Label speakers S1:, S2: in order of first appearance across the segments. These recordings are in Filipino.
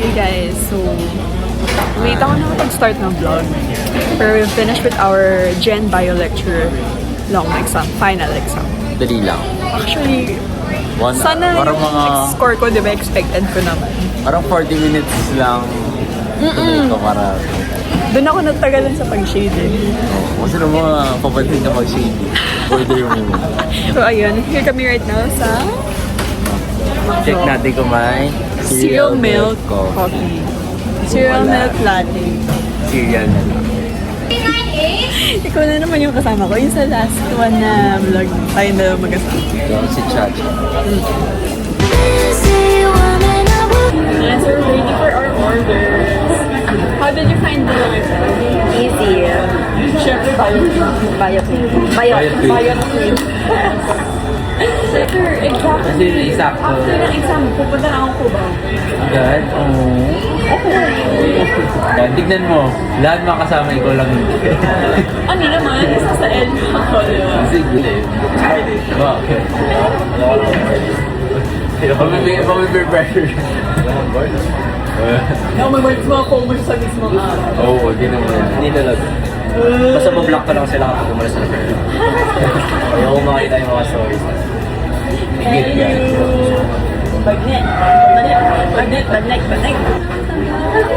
S1: Hey guys, so wait ako na mag-start ng vlog. Pero we finished with our Gen Bio lecture long exam, final exam.
S2: Dali lang.
S1: Actually,
S2: One,
S1: sana
S2: parang
S1: yung
S2: mga,
S1: score ko, di ba, expected ko naman.
S2: parang 40 minutes lang. Ito para,
S1: Doon ako nagtagalan sa pag-shade eh.
S2: kasi naman mga papansin ka mag-shady. Order mo.
S1: So ayun, here kami right now sa
S2: Check natin kung may
S1: cereal milk coffee. Cereal milk latte.
S2: Cereal na lang.
S1: Ikaw na naman yung kasama ko. Yung sa last one na vlog tayo na mag-asama.
S2: Ito si Chacha.
S1: And so we're waiting for our orders. How did you find the
S3: Easy.
S1: Siyempre,
S3: Bioclean.
S1: Bioclean. Sir, exactly.
S2: Kasi isakto.
S1: After ng exam, pupunta na ako ba?
S2: Agad? Oo. Okay. Tignan mo. Lahat makasama, ikaw lang hindi.
S1: Ano naman? Isa sa L ako, di ba?
S2: Sige. Bakit? Pag-pressure.
S1: Oh my God, mga commerce sa mismong araw.
S2: Oo, di naman. Hindi talaga.
S4: Basta mag-block pa lang sila kapag umalis na kayo. Ayaw ko makita yung mga stories.
S2: Higit ka.
S1: Bagnet.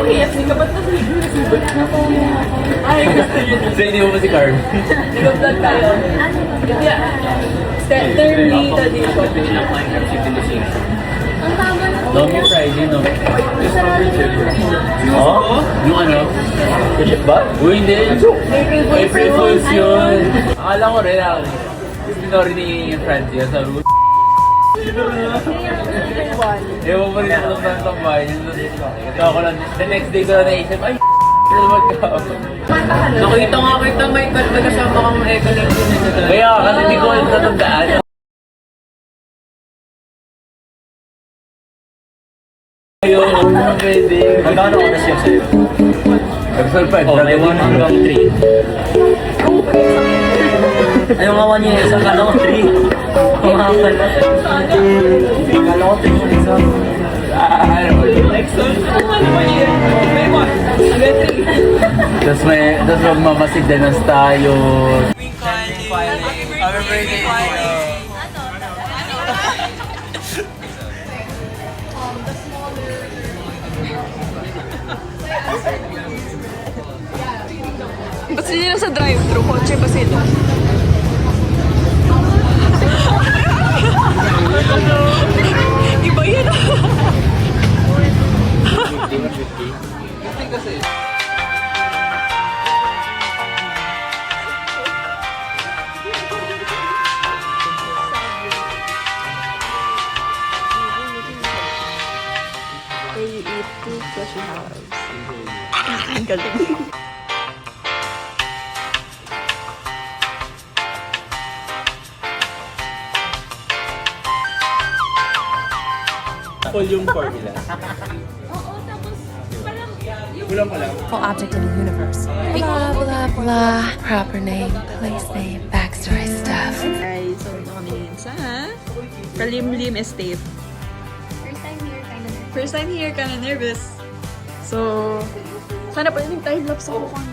S1: KFC ka ba't nasibat na po? Ay, gusto yun.
S2: So, hindi mo pa si Carl?
S1: Nag-vlog tayo. Kaya, terminated dito.
S2: Lomi Friday, no? Oo? Yung ano?
S4: Kaship ba?
S2: Uy, hindi. April Fools yun. Akala ko rin ako. Sinori ni Francia sa room. Ewan mo rin ako ng tambay. Ito ako lang. The next day ko na naisip, ay, naman ka.
S4: Nakita nga kita may kasama kang Eka lang din.
S2: Kaya, kasi hindi ko alam natandaan. Ayun, pwede.
S4: Magkano oras yun sa'yo?
S2: Episode 5,
S4: Oh, may 1 hanggang 3. Ayaw nga 1 year, isang kala ko 3. Kumakakal na. Kala ko 3 yung isa.
S2: Tapos magmamasid din ng tayo. Happy birthday!
S1: Ba't sila sa drive-thru? Kotse ba sila? Iba yan ah. You eat two fleshy halves. Ang galing.
S4: Full yung formula. Kulang pa lang.
S5: Object in the universe. Blah, blah, blah. Proper name, place name, backstory stuff.
S1: Guys, so ito kami ngayon sa Kalimlim Estate. First time here, kinda nervous. So, sana pwedeng time-lapse ako kung...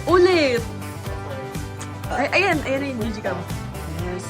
S1: Ulit! Ay, ayan na yung digicam. Yes.